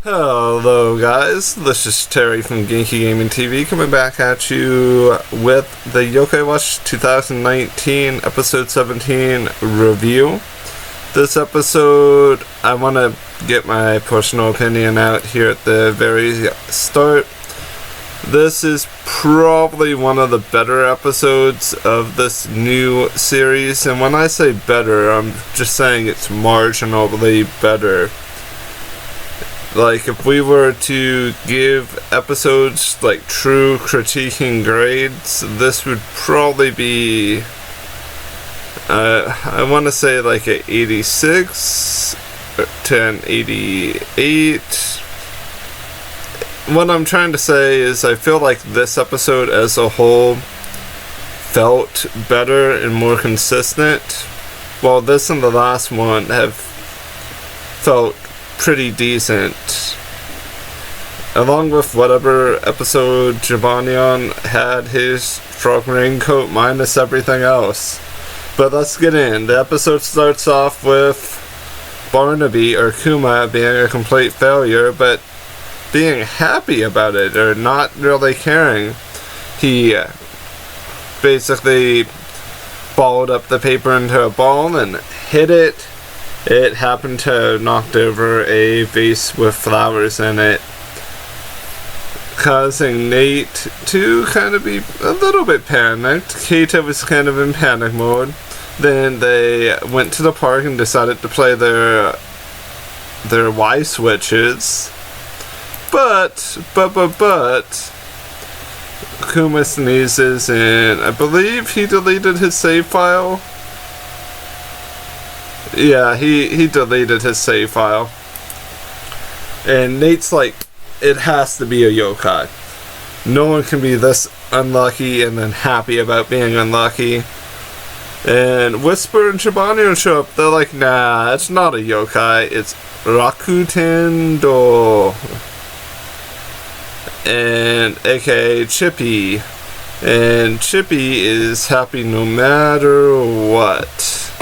Hello guys, this is Terry from Genki Gaming TV coming back at you with the Yokai Watch 2019 episode 17 review. This episode, I want to get my personal opinion out here at the very start. This is probably one of the better episodes of this new series, and when I say better, I'm just saying it's marginally better. Like, if we were to give episodes like true critiquing grades, this would probably be, I want to say like an 86 to an 88. What I'm trying to say is I feel like this episode as a whole felt better and more consistent, while this and the last one have felt pretty decent, along with whatever episode Jabanion had his frog raincoat minus everything else. But let's get in. The episode starts off with Barnaby, or Kuma, being a complete failure, but being happy about it, or not really caring. He basically balled up the paper into a ball and hit it. It happened to have knocked over a vase with flowers in it, causing Nate to kind of be a little bit panicked. Keita was kind of in panic mode. Then they went to the park and decided to play their Y switches. But Kuma sneezes, and I believe he deleted his save file. Yeah, he deleted his save file. And Nate's like, it has to be a yokai. No one can be this unlucky and then happy about being unlucky. And Whisper and Chibanion show up. They're like, nah, it's not a yokai. It's Rakuten-do. And aka Chippy. And Chippy is happy no matter what.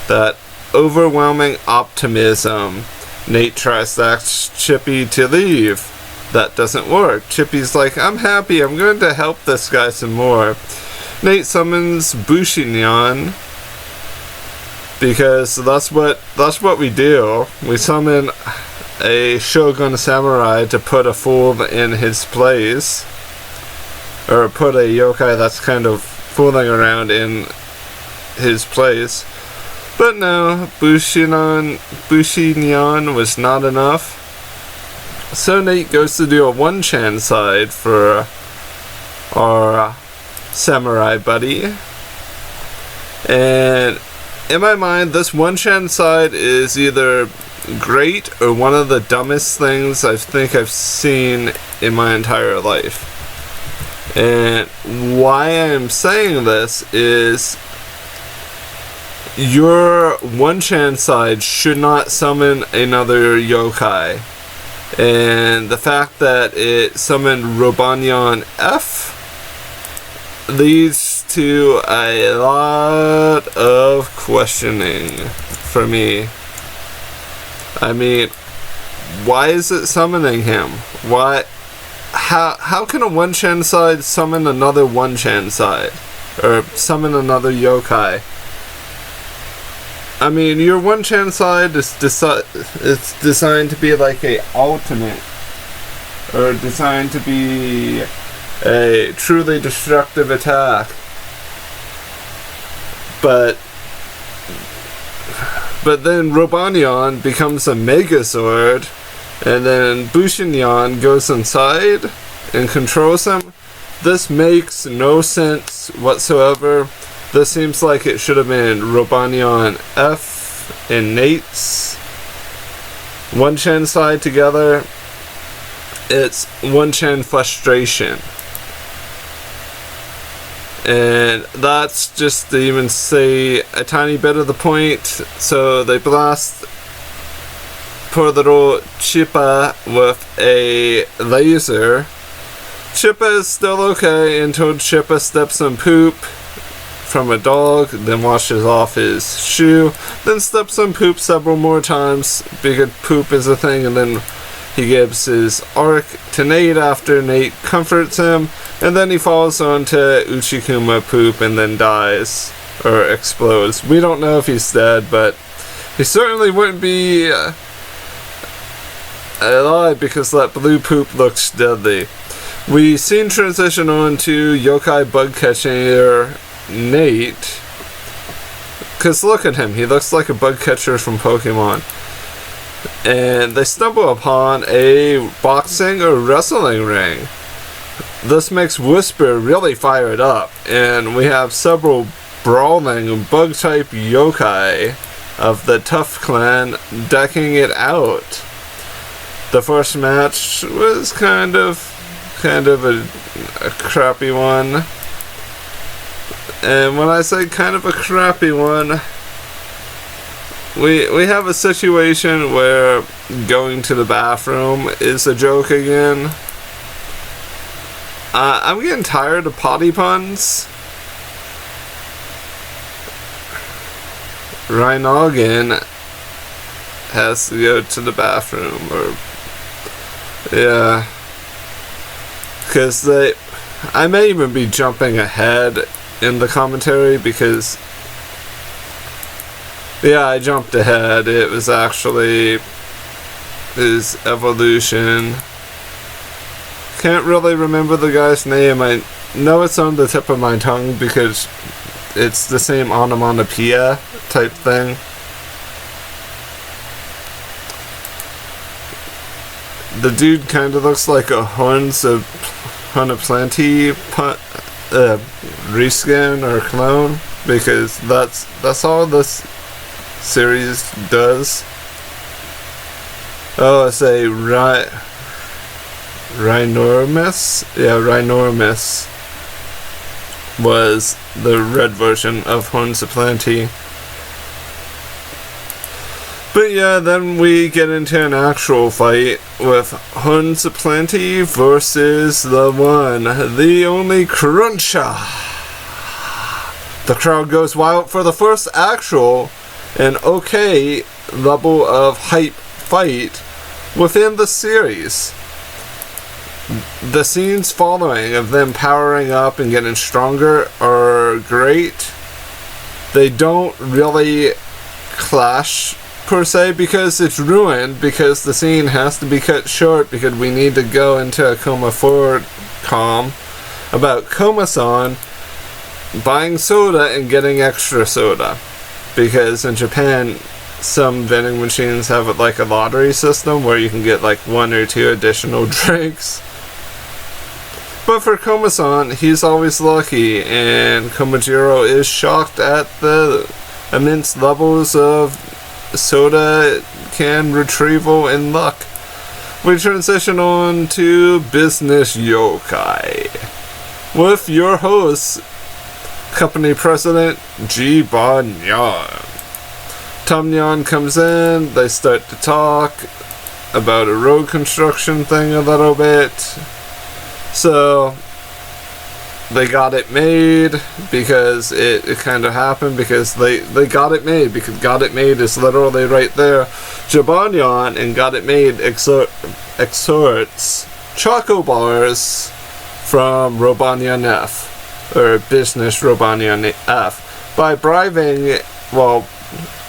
That overwhelming optimism. Nate tries to ask Chippy to leave. That doesn't work. Chippy's like, I'm happy, I'm going to help this guy some more. Nate summons Bushinyan, because that's what we do. We summon a Shogun Samurai to put a fool in his place, or put a yokai that's kind of fooling around in his place. But no, Bushinyan was not enough. So Nate goes to do a one-chan side for our samurai buddy. And in my mind, this one-chan side is either great or one of the dumbest things I think I've seen in my entire life. And why I'm saying this is, your one-chan side should not summon another yokai. And the fact that it summoned Robanyan F leads to a lot of questioning for me. I mean, why is it summoning him? Why? How can a one-chan side summon another one-chan side? Or summon another yokai? I mean, your one-chan side is it's designed to be like a ultimate, or designed to be a truly destructive attack. But then Robanyan becomes a Megazord, and then Bushinyan goes inside and controls him. This makes no sense whatsoever. This seems like it should have been Robanyan F and Nate's one-chan side together. It's one-chan frustration. And that's just to even say a tiny bit of the point. So they blast poor little Chippa with a laser. Chippa is still okay until Chippa steps on poop from a dog, then washes off his shoe, then steps on poop several more times because poop is a thing, and then He gives his arc to Nate after Nate comforts him, and then he falls onto Uchikuma poop and then dies, or explodes. We don't know if he's dead, but he certainly wouldn't be alive because that blue poop looks deadly. We seen transition on to Yokai bug catcher Nate, because look at him, he looks like a bug catcher from Pokemon. And they stumble upon a boxing or wrestling ring. This makes Whisper really fired up, and we have several brawling bug-type yokai of the Tough Clan decking it out. The first match was kind of a crappy one. And when I say kind of a crappy one, we have a situation where going to the bathroom is a joke again. I'm getting tired of potty puns. Rhinogan has to go to the bathroom, or yeah, because I may even be jumping ahead in the commentary because yeah, I jumped ahead. It was actually his evolution. Can't really remember the guy's name. I know it's on the tip of my tongue because it's the same onomatopoeia type thing. The dude kind of looks like a Hunaplanti reskin or clone, because that's all this series does. Oh, it's a Rhinormus? Yeah, Rhinormus was the red version of Hunaplanti. But yeah, then we get into an actual fight with Hunaplanti versus the one, the only Cruncha. The crowd goes wild for the first actual and okay level of hype fight within the series. The scenes following of them powering up and getting stronger are great. They don't really clash per se because it's ruined, because the scene has to be cut short because we need to go into a Koma 4 com about Koma-san buying soda and getting extra soda, because in Japan some vending machines have like a lottery system where you can get like 1 or 2 additional drinks. But for Koma-san, he's always lucky, and Koma-jirou is shocked at the immense levels of soda can retrieval and luck. We transition on to Business Yokai with your host, company president Jibanyan. Tamnyan comes in, they start to talk about a road construction thing a little bit. So they got it made because it kind of happened because they got it made, because got it made is literally right there. Jibanyan and got it made extorts choco bars from Robanyan F, or Business Robanyan F, by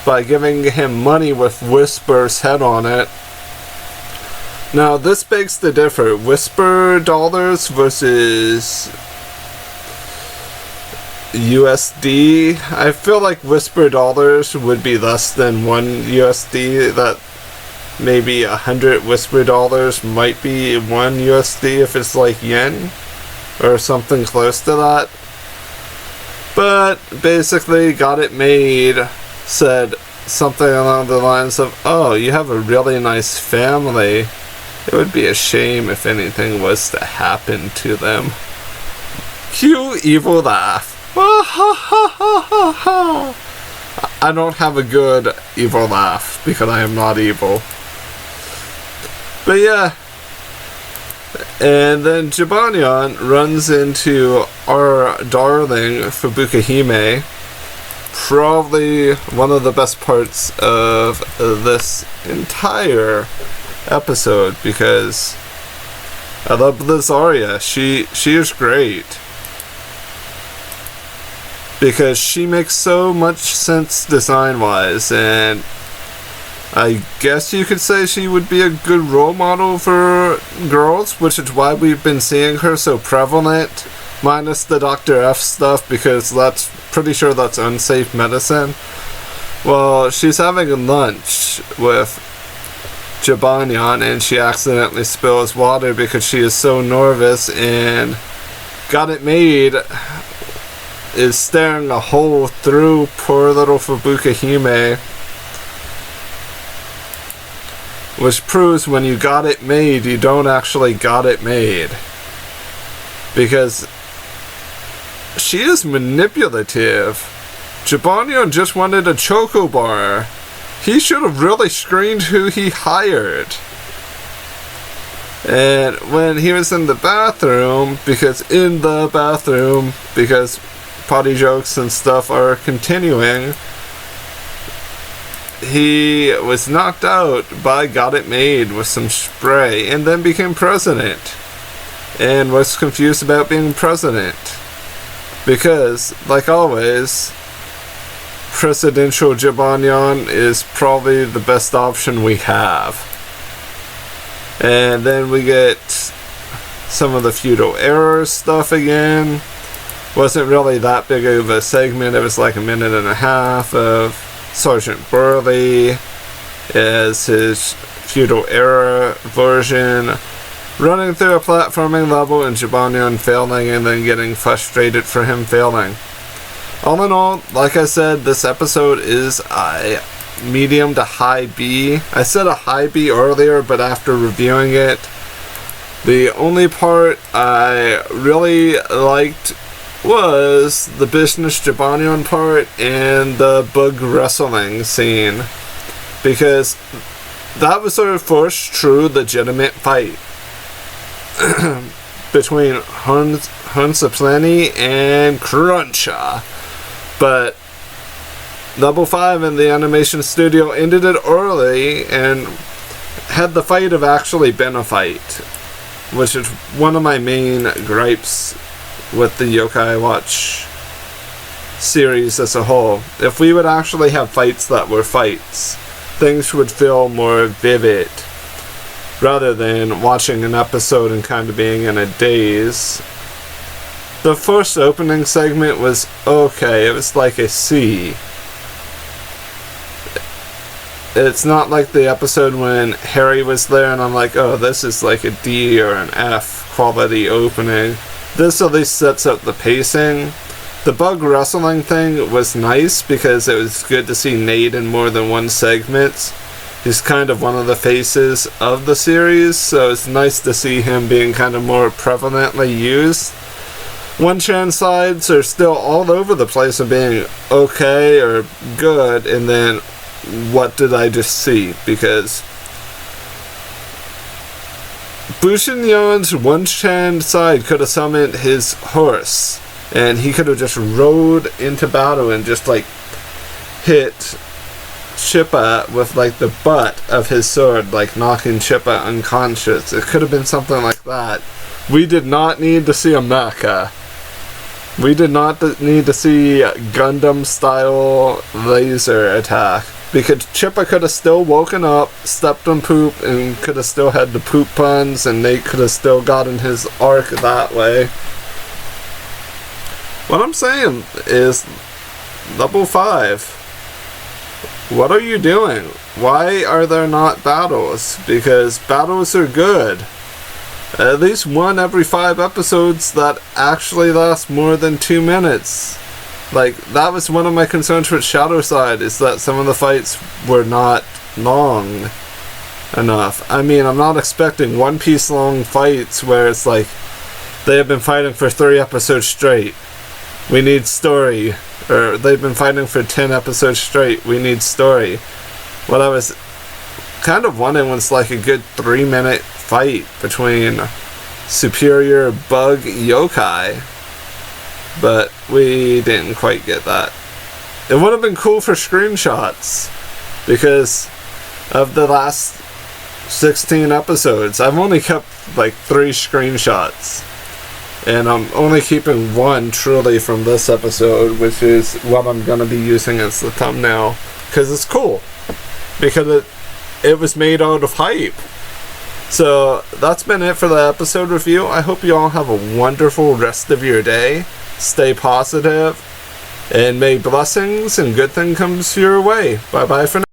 by giving him money with Whisper's head on it. Now this begs to differ. Whisper dollars versus USD. I feel like Whisper dollars would be less than 1 USD. That maybe 100 Whisper dollars might be 1 USD if it's like yen or something close to that. But basically, got it made said something along the lines of, "Oh, you have a really nice family. It would be a shame if anything was to happen to them." Cue evil laugh. I don't have a good evil laugh because I am not evil. But yeah. And then Jibanyan runs into our darling Fubuka Hime. Probably one of the best parts of this entire episode because I love this Arya. She is great because she makes so much sense design-wise, and I guess you could say she would be a good role model for girls, which is why we've been seeing her so prevalent, minus the Dr. F stuff, because that's pretty sure that's unsafe medicine. Well, she's having lunch with Jibanyan, and she accidentally spills water because she is so nervous, and Got It Maid is staring a hole through poor little Fubuka Hime, which proves when you got it made, you don't actually got it made. Because she is manipulative. Jibanyan just wanted a choco bar. He should have really screened who he hired. And when he was in the bathroom, because potty jokes and stuff are continuing, he was knocked out by Got It Made with some spray and then became president. And was confused about being president. Because, like always, presidential Jibanyan is probably the best option we have. And then we get some of the feudal era stuff again. Wasn't really that big of a segment. It was like a minute and a half of Sergeant Burley as his feudal era version, running through a platforming level and Jibanyan failing and then getting frustrated for him failing. All in all, like I said, this episode is a medium to high B. I said a high B earlier, but after reviewing it, the only part I really liked was the business Jibanyan part and the bug wrestling scene, because that was our first true legitimate fight between Hunts of Plenty and Cruncha. But Level 5 in the animation studio ended it early and had the fight have actually been a fight, which is one of my main gripes with the Yokai Watch series as a whole. If we would actually have fights that were fights, things would feel more vivid, rather than watching an episode and kind of being in a daze. The first opening segment was okay, it was like a C. It's not like the episode when Harry was there and I'm like, oh, this is like a D or an F quality opening. This at least sets up the pacing. The bug wrestling thing was nice because it was good to see Maid in more than one segment. He's kind of one of the faces of the series, so it's nice to see him being kind of more prevalently used. One-chan sides are still all over the place of being okay or good, and then what did I just see? Because Bushinyan's one-chan side could have summoned his horse, and he could have just rode into battle and just like hit Chippa with like the butt of his sword, like knocking Chippa unconscious. It could have been something like that. We did not need to see a mecha. We did not need to see Gundam style laser attack, because Chippa could have still woken up, stepped on poop, and could have still had the poop puns, and Nate could have still gotten his arc that way. What I'm saying is, Level 5, what are you doing? Why are there not battles? Because battles are good. At least one every 5 episodes that actually last more than 2 minutes. Like, that was one of my concerns with Shadow Side, is that some of the fights were not long enough. I mean, I'm not expecting One Piece long fights where it's like, they have been fighting for 3 episodes straight. We need story. Or they've been fighting for 10 episodes straight. We need story. What I was kind of wanting was like a good 3-minute fight between superior bug yokai. But we didn't quite get that. It would have been cool for screenshots, because of the last 16 episodes. I've only kept like 3 screenshots. And I'm only keeping 1 truly from this episode, which is what I'm going to be using as the thumbnail. Because it's cool. Because it was made out of hype. So that's been it for the episode review. I hope you all have a wonderful rest of your day. Stay positive. And may blessings and good things comes your way. Bye bye for now.